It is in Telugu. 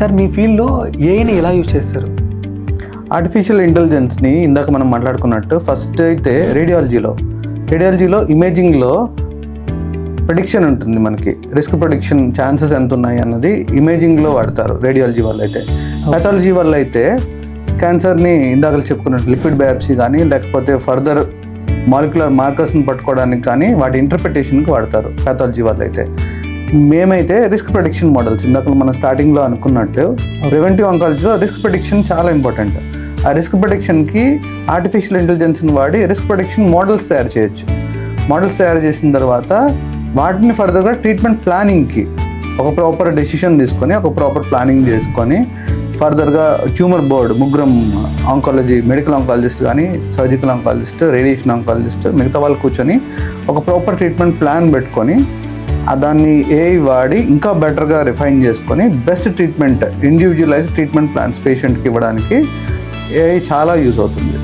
సార్ మీ ఫీల్డ్లో ఏఐని ఎలా యూజ్ చేస్తారు? ఆర్టిఫిషియల్ ఇంటెలిజెన్స్ని ఇందాక మనం మాట్లాడుకున్నట్టు ఫస్ట్ అయితే రేడియాలజీలో ఇమేజింగ్లో ప్రెడిక్షన్ ఉంటుంది. మనకి రిస్క్ ప్రెడిక్షన్ ఛాన్సెస్ ఎంత ఉన్నాయి అన్నది ఇమేజింగ్లో వాడతారు రేడియాలజీ వల్ల అయితే. పాథాలజీ వల్ల అయితే క్యాన్సర్ని ఇందాక చెప్పుకున్నట్టు లిక్విడ్ బయాప్సీ కానీ లేకపోతే ఫర్దర్ మాలిక్యులర్ మార్కర్స్ని పట్టుకోవడానికి కానీ వాటి ఇంటర్ప్రిటేషన్కి వాడతారు పాథాలజీ వల్ల అయితే. మేమైతే రిస్క్ ప్రెడిక్షన్ మోడల్స్ ఇందాక మనం స్టార్టింగ్లో అనుకున్నట్టు ప్రివెంటివ్ ఆంకాలజీలో రిస్క్ ప్రెడిక్షన్ చాలా ఇంపార్టెంట్. ఆ రిస్క్ ప్రెడిక్షన్కి ఆర్టిఫిషియల్ ఇంటెలిజెన్స్ని వాడి రిస్క్ ప్రెడిక్షన్ మోడల్స్ తయారు చేయొచ్చు. మోడల్స్ తయారు చేసిన తర్వాత వాటిని ఫర్దర్గా ట్రీట్మెంట్ ప్లానింగ్కి ఒక ప్రాపర్ డెసిషన్ తీసుకొని ఒక ప్రాపర్ ప్లానింగ్ చేసుకొని ఫర్దర్గా ట్యూమర్ బోర్డ్ ముగ్గురం ఆంకాలజీ మెడికల్ ఆంకాలజిస్ట్ కానీ సర్జికల్ ఆంకాలజిస్ట్ రేడియేషన్ ఆంకాలజిస్ట్ మిగతా వాళ్ళు కూర్చొని ఒక ప్రాపర్ ట్రీట్మెంట్ ప్లాన్ పెట్టుకొని దాన్ని ఏఐ వాడి ఇంకా బెటర్గా రిఫైన్ చేసుకొని best treatment individualise treatment plans పేషెంట్కి ఇవ్వడానికి ఏఐ చాలా యూజ్ అవుతుంది.